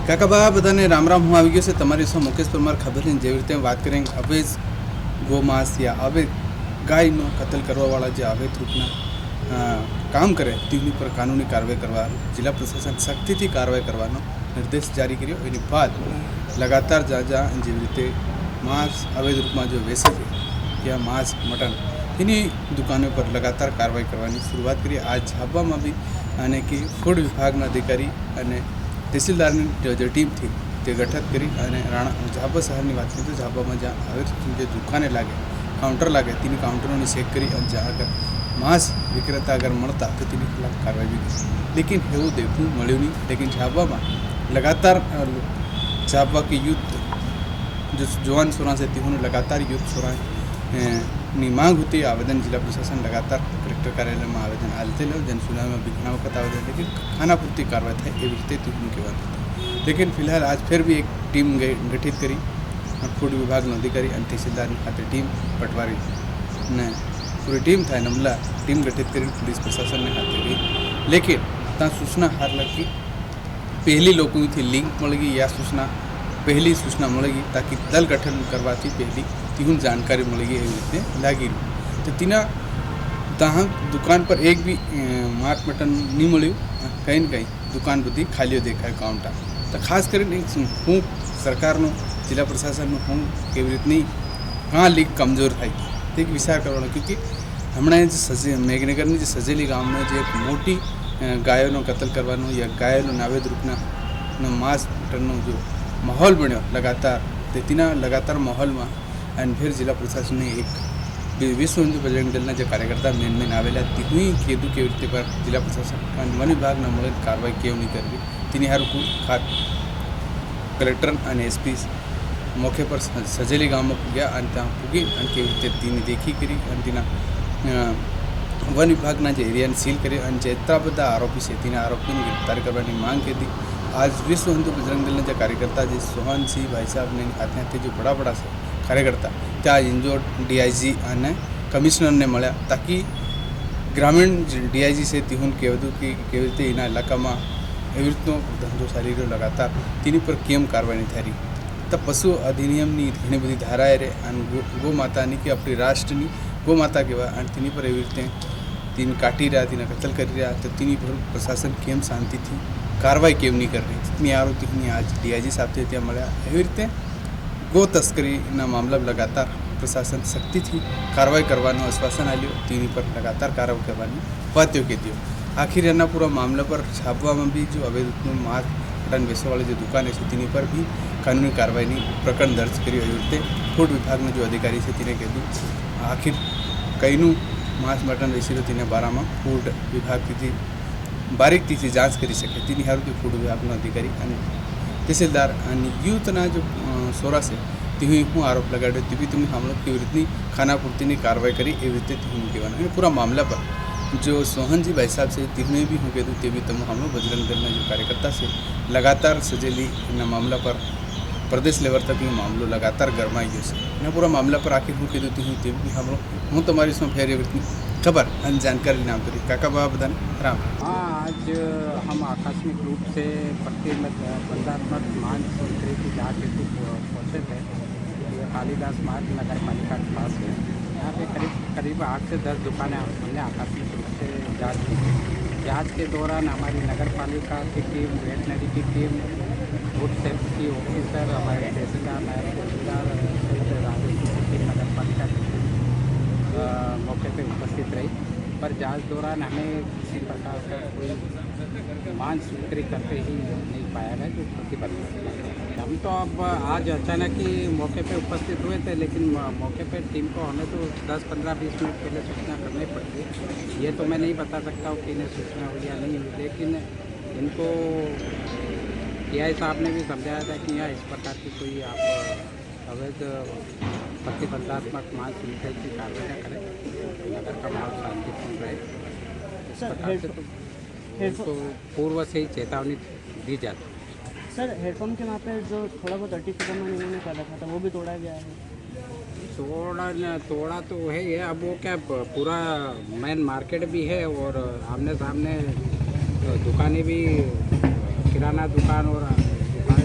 કાકાબા બધાને રામ રામ. હું આવી ગયો છે તમારી સો મુકેશ પરમાર ખબરની જેવી રીતે વાત કરીએ અવૈધ ગોમાંસ યા અવૈધ ગાયનો કતલ કરવાવાળા જે અવૈધ રૂપના કામ કરે તેની પર કાનૂની કાર્યવાહી કરવા જિલ્લા પ્રશાસન સખ્તીથી કાર્યવાહી કરવાનો નિર્દેશ જારી કર્યો. એની બાદ લગાતાર જ્યાં જેવી રીતે માંસ અવૈધ રૂપમાં જો વેચે છે ત્યાં માંસ મટન એની દુકાનો પર લગાતાર કાર્યવાહી કરવાની શરૂઆત કરી. આ ઝાબામાં બી અને કે ફૂડ વિભાગના અધિકારી અને તહેસીલદારની જે ટીમ થी તે ગઠિત કરી અને ઝાબા શહેરની વાત કરીએ તો ઝાબામાં જ્યાં હવે જે દુકાને લાગે કાઉન્ટર લાગે તેની કાઉન્ટરોને ચેક કરી અને જ્યાં અગર માંસ વિક્રેતા અગર મળતા તો તેની ખિલાફ કાર્યવાહી બી કરી. લેकिन એવું देखने મળ્યું नहीं. लेकिन ઝાબામાં लगातार ઝાબા की युद्ध जो जवान सोरा से तीनों लगातार युद्ध सोरा ની માંગ होती आवेदन जिला प्रशासन लगातार कलेक्टर कार्यालय में आवेदन आलते लो जन सुनाई में भी घना वक्त आवेदन लेकिन खाना पूर्ति कार्रवाई થાય એવી રીતે તીખું કહેવાતું હતું. लेकिन फिलहाल आज फिर भी एक टीम गठित કરી ફૂડ વિભાગનો અધિકારી અને તહેસીલદારની ખાતે ટીમ પટવારી ને પૂરી ટીમ થાય નમલા ટીમ ગઠિત કરીને પોલીસ પ્રશાસનને હાથે ગઈ. लेकिन ત્યાં સૂચના હાર લગી પહેલી લોકોથી લિંક મળી ગઈ યા સૂચના પહેલી સૂચના મળી ગઈ તાકી દલ ગઠન કરવાથી પહેલી तीन जानकारी मिली गई एवं रीते लगी तो तीना तहाँ दुकान पर एक भी मांस मटन नहीं मिलू. कहीं न कहीं दुकान बधी खाली देखा काउंटर तो खास कर हूँ सरकार जिला प्रशासन हूँ केवी रीतनी हाँ लीक कमजोर थी ते विचार करवा क्योंकि हमने मेघनगर जो सजेली गाम में जो एक मोटी गायों कतल करवा या गायों अवैध रूपना मांस मटन जो माहौल बनो लगातार तेना लगातार माहौल में एंड फिर जिला प्रशासन ने एक विश्व हिंदू बजरंग दलना जो कार्यकर्ता मेन आवेला तीनों कीधु के रीते पर जिला प्रशासन वन विभाग मळे कार्रवाई क्यों नहीं करवी तीनी हारू खास कलेक्टर और एसपी मौके पर सजेली गाँव में गया त्या पूगी केवी रीते तीनी देखी करी वन विभाग जो एरिया ने सील कर जेतरा बधा आरोपी से तीन आरोपी ने गिरफ्तार करने मांग की थी. आज विश्व हिंदू बजरंग दलना जो कार्यकर्ता जो सोहन सिंह भाई साहब ने हाथ जो बड़ा बड़ा से कार्यकर्ता त्या इंजोर्ड डीआईजी और कमिश्नर ने મળ્યા ताकि ग्रामीण डीआईजी से तीहून कहूँ कि केवी रीते एना इलाका में एवी रीतनो धंधो चाली रह्यो लगातार तेनी पर केम कार्रवाई नहीं थी. तो पशु अधिनियम घणी बधी धाराएं रहे गो माता की अपनी राष्ट्र गो माता कहवा तेनी पर एवी रीते तीन काटी रहा तीन कतल कर रहा तो तीनी पर प्रशासन केम शांति थी कार्रवाई केम नहीं कर रही. इतनी आरोपी आज डीआईजी साहब थे त्या મળ્યા. एवी रीते गो तस्करी मामला लगातार प्रशासन सख्ती थी कार्रवाई करने आश्वासन आल्यो तीनी पर लगातार कार्रवाई करने वात्यों के दियो. आखिर एना पूरा मामला पर छापवा में भी जो अवैध मांस मटन बेचने वाले जो दुकान है तीनी पर भी कानूनी कार्रवाई प्रकरण दर्ज करियो. एवी रीते फूड विभाग जो अधिकारी है तीने कीधुं आखिर कईनु मांस मटन वेची तो तेना बारा में फूड विभाग थी बारीकती थी जांच करी सके तीनी हारू फूड विभाग अधिकारी तहसीलदार यूथना जो सोरा से तीहू हूँ आरोप लगाड़ो ती भी तुम हम लोग केवी रीतनी खाना पूर्ति कार्रवाई करी एवी रीते तीहू कहवा पूरा मामला पर जो सोहन जी भाई साहब से तीहू भी हूँ कहूँ ते भी तुम हम लोग बजरंग दल जो कार्यकर्ता से लगातार सजेली मामला पर प्रदेश लेवल तक मामलो लगातार गरमाई गयो से पूरा मामला पर आखिर हूँ कहूँ तीहू ते भी हम लोग हूँ तमारी इसमें फेर एवी रीतनी खबर और जानकारी नाम करी. काका बाबा बधाने राम. हाँ, आज हम आकस्मिक रूप से प्रतिबंधात्मक मांस बिक्री की जाँच हेतु पहुँचे थे. ये कालीदास मार्ग नगर पालिका के पास है. यहाँ पे करीब 8 से 10 दुकानें हमने आकस्मिक रूप से जाँच की. जाँच के दौरान हमारी नगर पालिका की टीम वेटनरी की टीम फूड सेफ्टी ऑफिसर हमारे तहसीलदार नायब तहसीलदार नगर पालिका की मौके पे उपस्थित रही. पर जांच दौरान हमें किसी प्रकार का कोई मांस बिक्री करते ही नहीं पाया गया जो प्रतिबंधित. हम तो अब आज अचानक ही मौके पे उपस्थित हुए थे लेकिन मौके पे टीम को हमें तो 10, 15, 20 मिनट पहले सूचना करनी पड़ती. ये तो मैं नहीं बता सकता हूँ कि इन्हें सूचना हुई या नहीं हुई लेकिन इनको टीआई साहब ने भी समझाया था कि यहाँ इस प्रकार की कोई आप अवैध प्रतिबंधात्मक मांस बिक्री की कार्रवाई करें नगर का माहौल शांतिपूर्ण रहे. इस प्रकार से तो पूर्व से ही चेतावनी दी जाती. सर हेडपम्प के वहाँ पे जो थोड़ा बहुत अतिक्रमण इन्होंने कर रखा था वो भी तोड़ा गया है. तोड़ा तो है ये. अब वो क्या पूरा मेन मार्केट भी है और आमने सामने दुकानें भी किराना दुकान और दुकान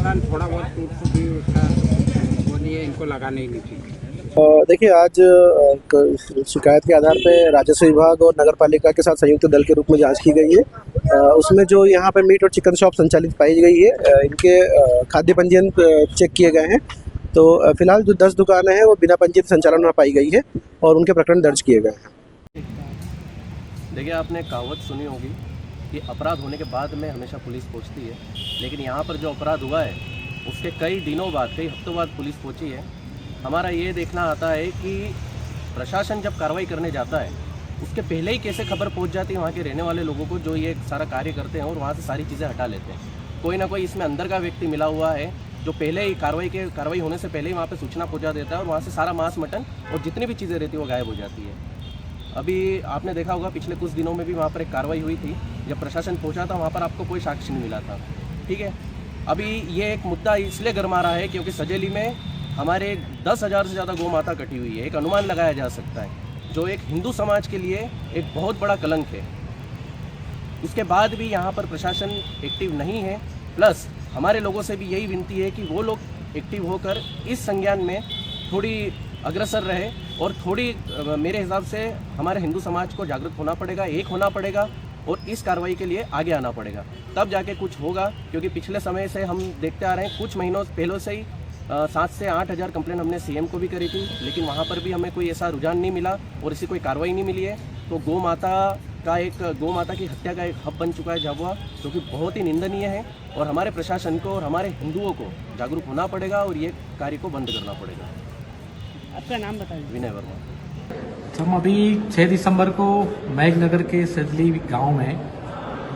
दौरान थोड़ा बहुत टूट भी उसका वो नहीं है, इनको लगाने ही नहीं चाहिए। देखिए आज शिकायत के आधार पे राजस्व विभाग और नगर पालिका के साथ संयुक्त दल के रूप में जांच की गई है। उसमें जो यहाँ पे मीट और चिकन शॉप संचालित पाई गई है, इनके खाद्य पंजीयन चेक किए गए हैं। तो फिलहाल जो 10 दुकानें हैं वो बिना पंजीयन संचालन में पाई गई है और उनके प्रकरण दर्ज किए गए हैं। देखिए, आपने कहावत सुनी होगी कि अपराध होने के बाद में हमेशा पुलिस पहुंचती है, लेकिन यहाँ पर जो अपराध हुआ है उसके कई दिनों बाद, कई हफ्तों बाद पुलिस पहुंची है। हमारा ये देखना आता है कि प्रशासन जब कार्रवाई करने जाता है उसके पहले ही कैसे खबर पहुंच जाती है वहाँ के रहने वाले लोगों को जो ये सारा कार्य करते हैं और वहाँ से सारी चीज़ें हटा लेते हैं। कोई ना कोई इसमें अंदर का व्यक्ति मिला हुआ है जो पहले ही कार्रवाई होने से पहले ही वहाँ पे सूचना पहुँचा देता है और वहाँ से सारा मांस मटन और जितनी भी चीज़ें रहती है वो गायब हो जाती है। अभी आपने देखा होगा पिछले कुछ दिनों में भी वहाँ पर एक कार्रवाई हुई थी, जब प्रशासन पहुँचा था वहाँ पर आपको कोई साक्ष्य नहीं मिला था। ठीक है, अभी ये एक मुद्दा इसलिए गरमा रहा है क्योंकि सजेली में हमारे 10,000 से ज़्यादा गौ माता कटी हुई है। एक अनुमान लगाया जा सकता है, जो एक हिंदू समाज के लिए एक बहुत बड़ा कलंक है। उसके बाद भी यहाँ पर प्रशासन एक्टिव नहीं है। प्लस हमारे लोगों से भी यही विनती है कि वो लोग एक्टिव होकर इस संज्ञान में थोड़ी अग्रसर रहे और थोड़ी मेरे हिसाब से हमारे हिंदू समाज को जागरूक होना पड़ेगा, एक होना पड़ेगा और इस कार्रवाई के लिए आगे आना पड़ेगा, तब जाके कुछ होगा। क्योंकि पिछले समय से हम देखते आ रहे हैं, कुछ महीनों पहले से ही 7 से 8,000 कंप्लेंट हमने सीएम को भी करी थी, लेकिन वहाँ पर भी हमें कोई ऐसा रुझान नहीं मिला और ऐसी कोई कार्रवाई नहीं मिली है। तो गौ माता की हत्या का एक हब बन चुका है झाबुआ, जो कि बहुत ही निंदनीय है और हमारे प्रशासन को और हमारे हिंदुओं को जागरूक होना पड़ेगा और ये कार्य को बंद करना पड़ेगा। आपका नाम बताइए। विनय वर्मा। हम अभी 6 दिसंबर को मैघनगर के सजली गांव में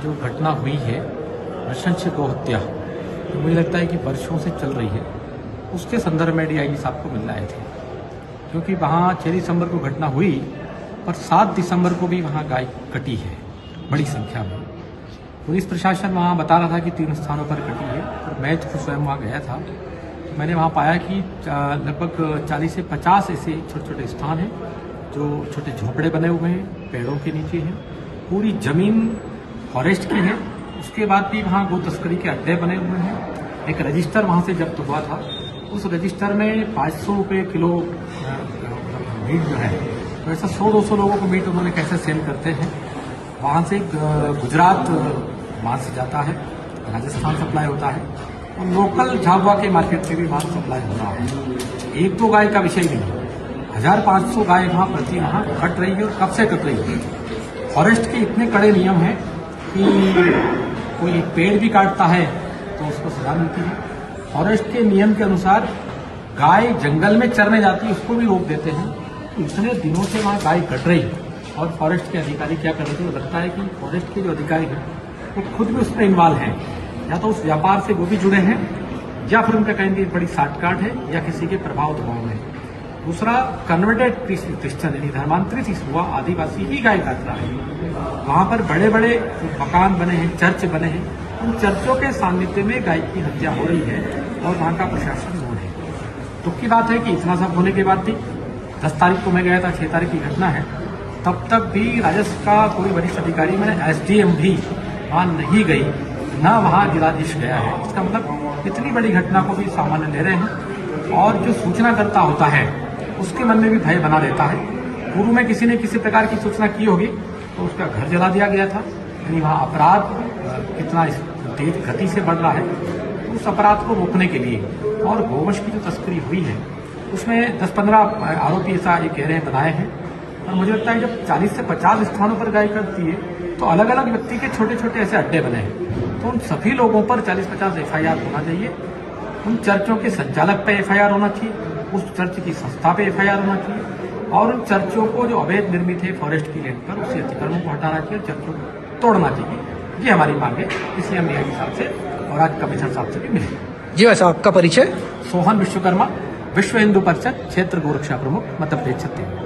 जो घटना हुई है नृशंस गौ हत्या, तो मुझे लगता है कि वर्षों से चल रही है, उसके संदर्भ में डीआईजी साहब को मिलने आए थे। क्योंकि वहाँ 6 दिसंबर को घटना हुई पर 7 दिसंबर को भी वहाँ गाय कटी है बड़ी संख्या में। पुलिस प्रशासन वहाँ बता रहा था कि 3 स्थानों पर कटी है, और मैं तो स्वयं वहाँ गया था। तो मैंने वहाँ पाया कि लगभग 40 से 50 ऐसे छोटे छोटे स्थान हैं जो छोटे झोंपड़े बने हुए हैं, पेड़ों के नीचे हैं, पूरी जमीन फॉरेस्ट की है। उसके बाद भी वहाँ गो तस्करी के अड्डे बने हुए हैं। एक रजिस्टर वहाँ से जब्त हुआ था, उस रजिस्टर में 500 रुपये किलो मीट जो है, तो ऐसा 100-200 लोगों को मीट उन्होंने कैसे सेल करते हैं। वहाँ से गुजरात मांस जाता है, राजस्थान सप्लाई होता है और लोकल झाबुआ के मार्केट से भी मांस सप्लाई हो रहा है। 1-2 गाय का विषय नहीं, 1500 गाय वहाँ प्रति वहाँ कट रही है और कब से कट रही है। फॉरेस्ट के इतने कड़े नियम हैं कि कोई पेड़ भी काटता है तो उसको सजा मिलती है। फॉरेस्ट के नियम के अनुसार गाय जंगल में चरने जाती है, उसको भी रोक देते हैं। तो इतने दिनों से वहाँ गाय कट रही और फॉरेस्ट के अधिकारी क्या कर रहे थे, लगता है कि फॉरेस्ट के जो अधिकारी हैं वो खुद भी उसमें इन्वॉल्व हैं, या तो उस व्यापार से वो भी जुड़े हैं या फिर उनका कहेंगे बड़ी साठगांठ है या किसी के प्रभाव दबाव में। दूसरा, कन्वर्टेड क्रिश्चियन यानी धर्मांतरित हुआ आदिवासी ही गाय काट रहा है। वहाँ पर बड़े बड़े मकान बने हैं, चर्च बने हैं, उन चर्चों के सानिध्य में गाय की हत्या हो रही है और वहाँ का प्रशासन दूर है। दुख की बात है कि इतना सब होने के बाद भी 10 तारीख को मैं गया था, 6 तारीख की घटना है, तब तक भी राजस्व का कोई वरिष्ठ अधिकारी, मैंने एसडीएम भी वहाँ नहीं गई, ना वहाँ जिलाधीश गया है। इसका मतलब इतनी बड़ी घटना को भी सामान्य ले रहे हैं और जो सूचनाकर्ता होता है उसके मन में भी भय बना रहता है। पूर्व में किसी ने किसी प्रकार की सूचना की होगी तो उसका घर जला दिया गया था। यानी वहाँ अपराध कितना तेज गति से बढ़ रहा है, तो उस अपराध को रोकने के लिए और गोवंश की जो तस्करी हुई है उसमें 10-15 आरोपी ऐसा ये कह रहे हैं बनाए हैं। और मुझे लगता है जब 40 से 50 स्थानों पर गाय करती है तो अलग अलग व्यक्ति के छोटे छोटे ऐसे अड्डे बने हैं, तो उन सभी लोगों पर 40-50 FIR होना चाहिए। उन चर्चों के संचालक पे FIR होना चाहिए, उस चर्च की संस्था पे FIR होना चाहिए और उन चर्चों को जो अवैध निर्मित है फॉरेस्ट की लैंड पर, उसे अतिक्रमण को हटाना चाहिए, चर्चों को तोड़ना चाहिए। ये हमारी मांग है, इसलिए हम डीआईजी साहब से और आज कमिश्नर साहब से भी मिले। जी वैसे आपका परिचय? सोहन विश्वकर्मा, विश्व हिंदू परिषद क्षेत्र गोरक्षा प्रमुख, मध्य प्रदेश छत्तीसगढ़।